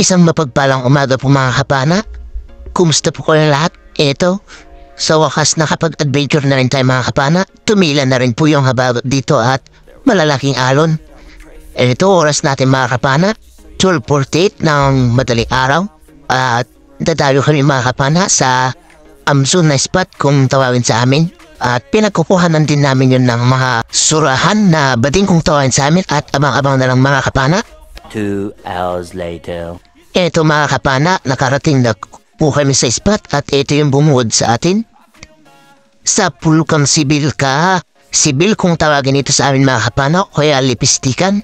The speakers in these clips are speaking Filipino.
Isang mapagpalang umaga po mga kapana. Kumusta po kayo lahat? Eto, sa wakas nakapag-adventure na rin tayo mga kapana. Tumila na rin po yung habagat dito at malalaking alon. Eto, oras natin mga kapana. 12:48 ng madaling araw. At dadayo kami mga kapana sa Amsun na spot kung tawagin sa amin. At pinagkukuhanan din namin yun ng mga surahan na bading kung tawagin sa amin. At abang-abang na lang mga kapana. 2 hours later. Eto mga kapana, nakarating na po kami sa spot at ito yung bumuod sa atin. Sa Pulkang Sibil ka. Sibil kung tawagin ito sa amin mga kapana, kaya lipistikan.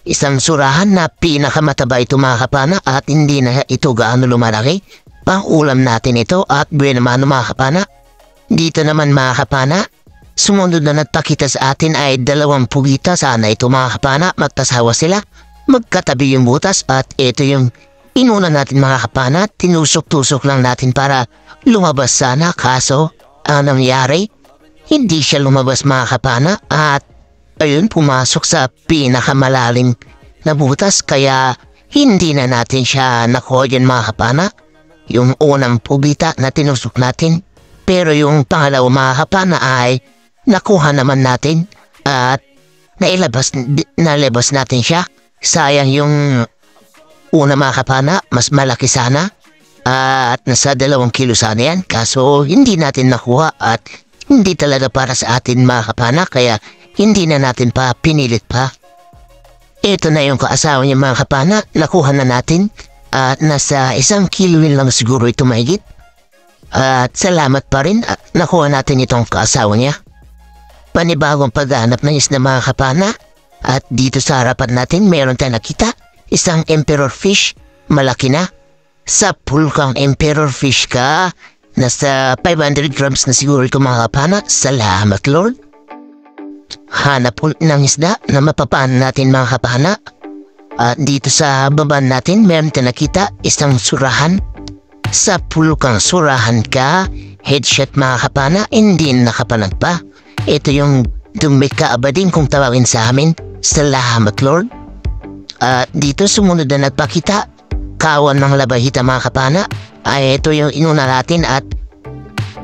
Isang surahan na pinakamataba ito mga kapana at hindi na ito gaano lumalaki. Pang-ulam natin ito at buwan naman mga kapana. Dito naman mga kapana, sumunod na nagpakita sa atin ay 2 pugita. Sana ito mga kapana, magkasawa sila. Magkatabi yung butas at ito yung inuna natin mga kapana. Tinusok-tusok lang natin para lumabas sana, kaso ang nangyari, hindi siya lumabas mga kapana at ayun pumasok sa pinakamalalim na butas kaya hindi na natin siya nakuha yun mga kapana. Yung unang pugita na tinusok natin, pero yung pangalawa mga kapana ay nakuha naman natin at nalabas natin siya. Sayang yung una mga kapana, mas malaki sana at nasa 2 kilo sana yan. Kaso hindi natin nakuha at hindi talaga para sa atin mga kapana kaya hindi na natin pa pinilit pa. Ito na yung kaasawa niya mga kapana, nakuha na natin at nasa 1 kilo lang siguro ito mahigit. At salamat pa rin at nakuha natin itong kaasawa niya. Panibagong paghanap na isda mga kapana. At dito sa harapan natin meron tayong nakita, isang emperor fish, malaki na. Sa Pulkang emperor fish ka, nasa 500 grams na siguro ito mga kapana. Salamat Lord. Hanap ulit ng isda na mapapaan natin mga kapana. At dito sa baba natin meron tayong nakita, isang surahan. Sa Pulkang surahan ka, headshot mga kapana, hindi nakapanag pa. Ito yung dumikaabading kung tawagin sa amin. Salamat Lord. At dito sumunod na nagpakita, kawan ng labahita mga kapana. Ay ito yung inuna natin at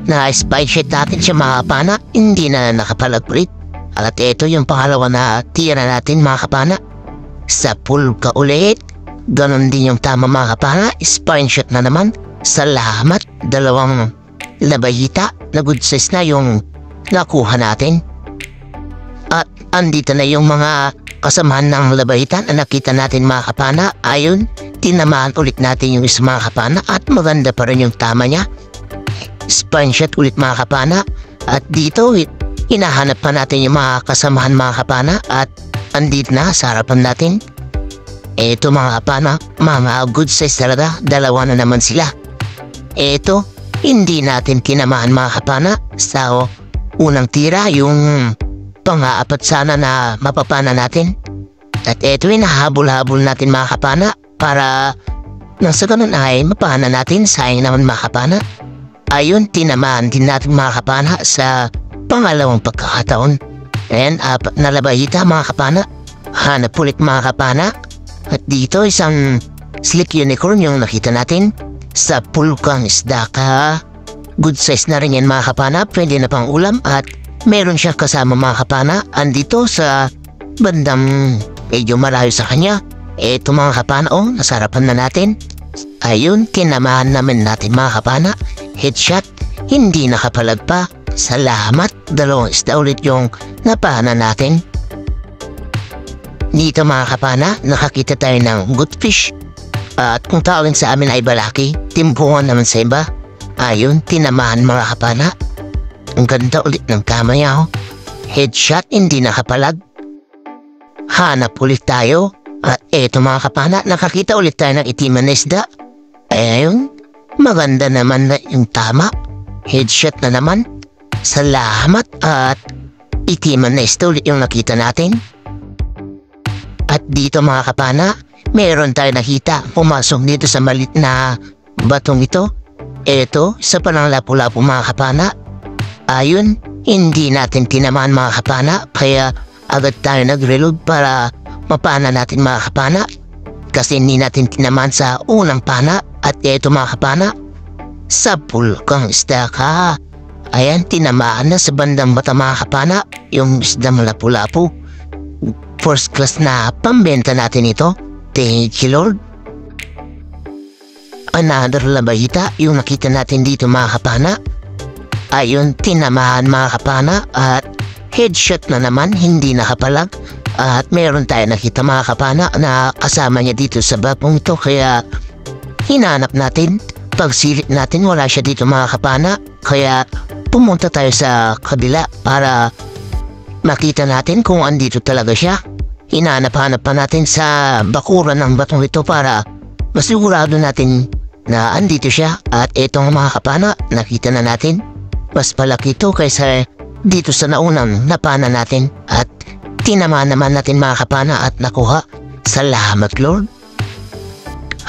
na-spy shot natin siya mga kapana. Hindi na nakapalagpulit. At ito yung pangalawa na tira natin mga kapana. Sa Pulka ulit. Ganon din yung tama mga kapana. Spy shot na naman. Salamat. 2 labahita na good size na yung nakuha natin. At andito na yung mga kasamahan ng labahitan na nakita natin mga kapana. Ayun, tinamaan ulit natin yung isang mga kapana at maganda pa rin yung tama niya. Spine shot ulit mga kapana. At dito, hinahanap pa natin yung mga kasamahan mga kapana at andito na sa harapan natin. Eto mga kapana, mga good size talaga. 2 na naman sila. Eto, hindi natin kinamaan mga kapana. Sa unang tira, yung pang-aapat sana na mapapana natin. At eto yung nahabol-habol natin mga kapana para nang sa ganun ay mapana natin. Sayang naman mga kapana. Ayun, tinamaan din natin mga kapana sa pangalawang pagkakataon. And 4 na labahita mga kapana. Hanap ulit mga kapana. At dito isang slick unicorn yung nakita natin. Sa Pulkang isda ka. Good size na rin yan mga kapana. Pwede na pang ulam at meron siya kasama mga kapana. Andito sa bandang medyo malayo sa kanya. Eto mga kapana, nasa harapan na natin. Ayun, kinamahan namin natin mga kapana. Headshot, hindi nakapalag pa. Salamat, 2 isda ulit yung napana natin. Dito mga kapana, nakakita tayo ng good fish. At kung tawagin sa amin ay balaki, timpungan naman sa iba. Ayun, tinamahan mga kapana. Ang ganda ulit ng kamaya. Headshot, hindi nakapalag. Hanap ulit tayo. At eto mga kapana, nakakita ulit tayo ng itiman na isda. Ayun, maganda naman na yung tama. Headshot na naman. Salamat at itiman na isda ulit yung nakita natin. At dito mga kapana, meron tayo nakita. Pumasok dito sa malit na batong ito. Eto, isa pa lang lapu-lapu mga kapana. Ayun, hindi natin tinamaan mga kapana kaya agad tayo nag-reload para mapana natin mga kapana. kasi hindi natin tinaman sa unang pana. At eto mga kapana, sapul kang isda ka. Ayan, tinamaan na sa bandang mata mga kapana, yung isda malapu-lapu. First class na pambenta natin ito. Thank you Lord. Another labayita, yung nakita natin dito mga kapana. Ayun, tinamaan mga kapana at headshot na naman, hindi nakapalag. At meron tayo nakita mga kapana na kasama niya dito sa bapong ito, kaya hinanap natin. Pagsilip natin wala siya dito mga kapana, kaya pumunta tayo sa kabila para makita natin kung andito talaga siya. Hinanap-hanap pa natin sa bakuran ng batong ito para masigurado natin na andito siya. At etong mga kapana, nakita na natin. Mas palaki ito kaysa dito sa naunang napana natin. At tinamaan naman natin mga kapana at nakuha. Salamat Lord.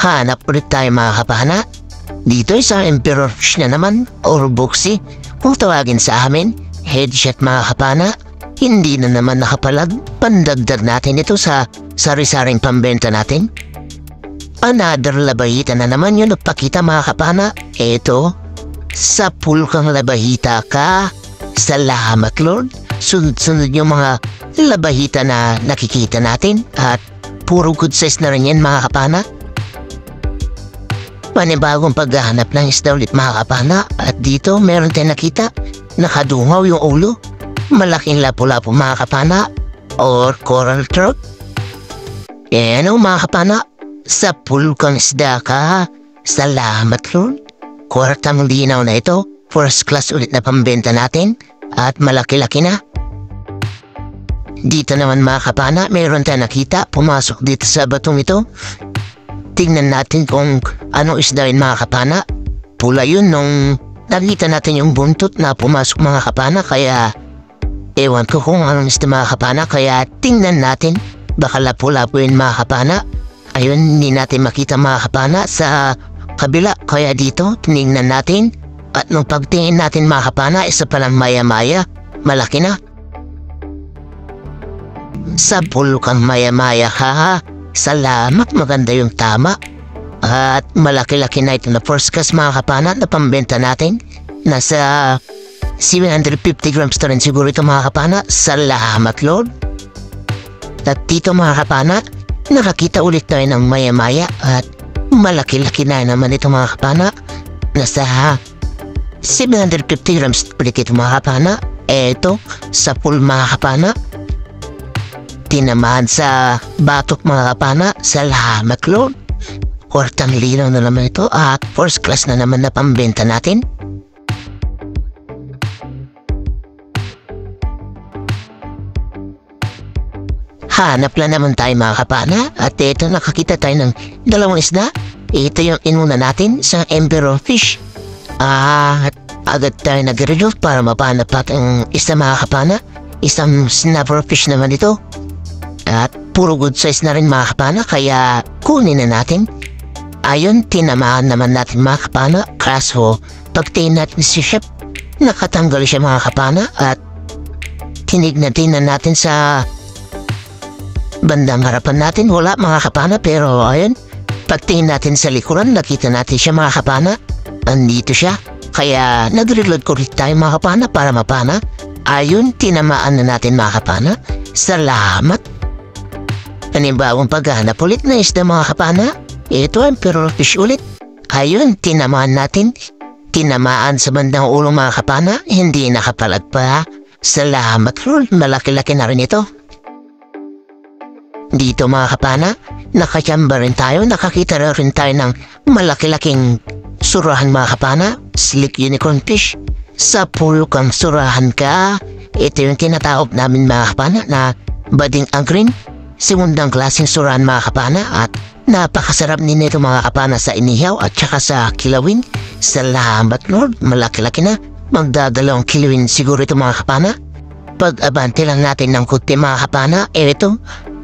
Hanap ulit tayo mga kapana. Dito sa Emperor Fish na naman or Buxi. Kung tawagin sa amin, headshot mga kapana. Hindi na naman nakapalag. Pandagdag natin ito sa sari-saring pambenta natin. Another labayita na naman yun. Nagpakita mga kapana. Eto, sapul kang labayita ka. Salamat Lord. Sunod-sunod yung mga labahita na nakikita natin. At puro good size na rin yan mga kapana. Panibagong paghahanap ng isda ulit mga kapana. At dito meron tayong nakita. Nakadungaw yung ulo. Malaking lapu-lapu mga kapana. Or coral trout. Ano mga kapana, sapul kang isda ka. Salamat Lord. Kwartang linaw na ito. First class ulit na pambenta natin. At malaki-laki na. Dito naman mga kapana, meron tayong nakita. Pumasok dito sa batong ito. Tingnan natin kung ano isda yun mga kapana. Pula yun nung nakita natin yung buntot na pumasok mga kapana. Kaya ewan ko kung anong isda mga kapana. Kaya tingnan natin. Baka lapu-lapu yun mga kapana. Ayun, hindi natin makita mga kapana sa kabila. Kaya dito, tinignan natin. At nung pagtingin natin mga kapana, isa palang maya-maya. Malaki na. Sapul kang maya-maya ha. Salamat, maganda yung tama. At malaki-laki na ito na first class mga kapana na pambenta natin. Nasa 750 grams na rin siguro ito mga kapana. Salamat Lord. At dito mga kapana, nakakita ulit tayo ng maya-maya. At malaki-laki na naman ito mga kapana. Nasa 750 grams ulit ito mga kapana. Eto, sapul mga kapana. Tinamaan sa batok mga kapana. Salamat Lord. Kwartang linaw na naman ito at first class na naman na pambenta natin. Hanap lang naman tayo mga kapana at ito nakakita tayo ng dalawang isda. Ito yung inuna natin sa Emperor Fish. At agad tayo nag-resolve para mapanap natin isda mga kapana. Isang snapper fish naman ito. At puro good size na rin mga kapana kaya kunin na natin. Ayun, tinamaan naman natin mga kapana. Kaso pagtingin natin si Chef, nakatanggal siya mga kapana. At tinignan natin sa bandang harapan natin. Wala mga kapana pero ayun, pagtingin natin sa likuran, nakita natin siya mga kapana. Andito siya. Kaya nag-reload ko rin tayo mga kapana para mapana. Ayun, tinamaan na natin mga kapana. Salamat. Panibagong paghahanap ulit na isda mga kapana. Ito ang Emperor Fish ulit. Ayun, tinamaan natin. Tinamaan sa bandang ulo mga kapana. Hindi nakapalag pa. Salamat Lord, malaki-laki na rin ito. Dito mga kapana, nakachamba rin tayo. Nakakita rin tayo ng malaki-laking surahan mga kapana. Slick unicorn fish. Sapul kang surahan ka. Ito yung tinatawag namin mga kapana na bading agrin. Segundang klaseng surahan mga kapana at napakasarap din nito mga kapana sa inihaw at saka sa kilawin. Salamat Lord, malaki-laki na. Magdadalawang kilawin siguro ito mga kapana. Pag-abante lang natin ng kunti mga kapana, ito,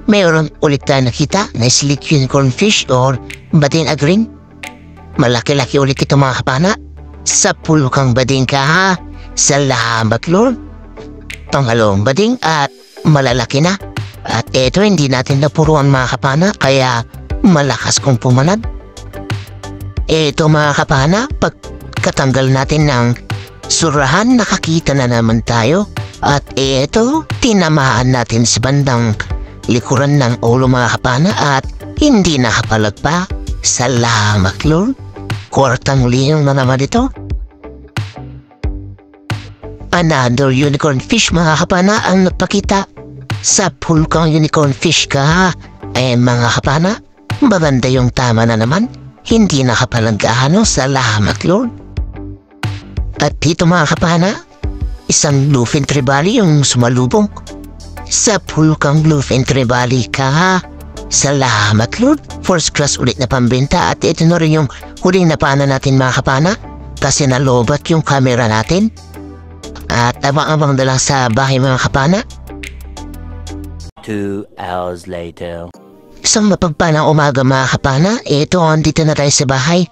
mayroon ulit tayo nakita na slick unicorn fish or bading agring. Malaki-laki ulit ito mga kapana. Sapul kang bading ka ha. Salamat Lord. Pangalawang bading at malalaki na. At eto, hindi natin napuruan mga kapana, kaya malakas kong pumalag. Eto mga kapana, pagkatanggal natin ng surahan, nakakita na naman tayo. At eto, tinamaan natin sa bandang likuran ng ulo mga kapana at hindi nakapalag pa. Salamat Lord. Kwartang linaw na naman ito. Another unicorn fish mga kapana ang nagpakita. Sa pool kang unicorn fish ka. Mga kapana, maganda yung tama na naman. Hindi nakapalag gaano. Salamat Lord. At dito mga kapana, isang bluefin trevally yung sumalubong. Sa pool kang bluefin trevally ka. Salamat Lord. First class ulit na pambenta. At ito na rin yung huling napana natin mga kapana. Kasi nalobat yung camera natin. At abang-abang na lang sa bahay mga kapana. 2 hours later. Isang mapagpalang umaga mga kapana. Ito, andito na tayo sa bahay.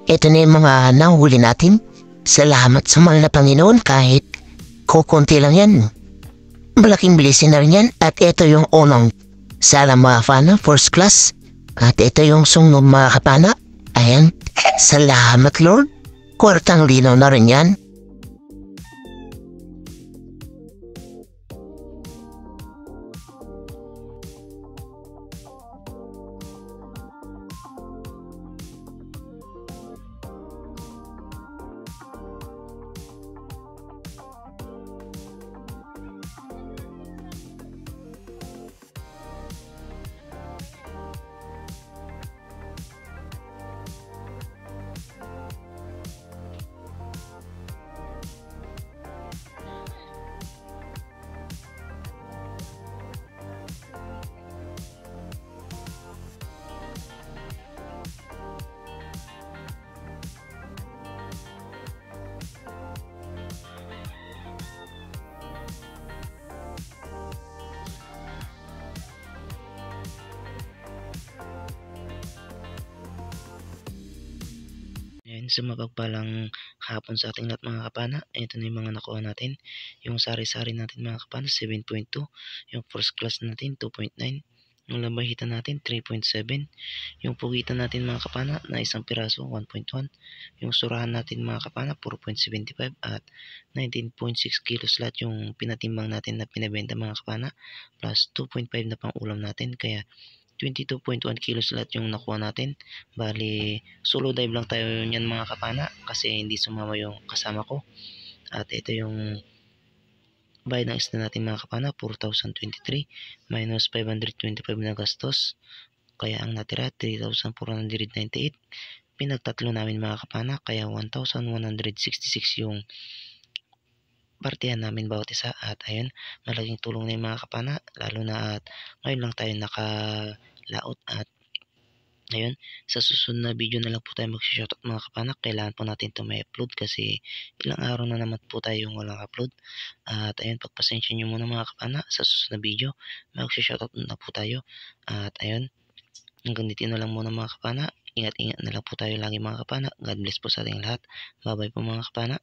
Ito na yung mga nahuli natin. Salamat sa mahal na Panginoon kahit kukunti lang yan. Malaking bilisin na rin yan. At ito yung unang sala mga kapana, first class. At ito yung sungnog mga kapana. Ayan. Salamat Lord. Kwartang linaw na rin yan. Ayan, sa mapagpalang hapon sa ating lahat mga kapana. Ito na yung mga nakuha natin. Yung sari-sari natin mga kapana, 7.2. Yung first class natin, 2.9. Yung lambahitan natin, 3.7. Yung pugitan natin mga kapana na isang piraso, 1.1. Yung surahan natin mga kapana, 4.75. At 19.6 kilos lahat yung pinatimbang natin na pinabenta mga kapana. Plus 2.5 na pang ulam natin. Kaya 22.1 kilos lahat yung nakuha natin. Bali, solo dive lang tayo niyan mga kapana kasi hindi sumama yung kasama ko. At ito yung bayad ng isda natin mga kapana, 4,023 minus 525 na gastos. Kaya ang natira, 3,498. Pinagtatlo namin mga kapana, kaya 1,166 yung partihan namin bawat isa. At ayun, malaking tulong na yung mga kapana, lalo na at ngayon lang tayo nakalaot. At ayun, sa susunod na video na lang po tayo mag-shoutout mga kapana. Kailangan po natin ito may upload kasi ilang araw na naman po tayo yung walang upload. At ayun, pagpasensya nyo muna mga kapana, sa susunod na video mag-shoutout na po tayo. At ayun, hanggang dito na lang muna mga kapana. Ingat-ingat na lang po tayo lagi mga kapana. God bless po sa ating lahat. Bye bye po mga kapana.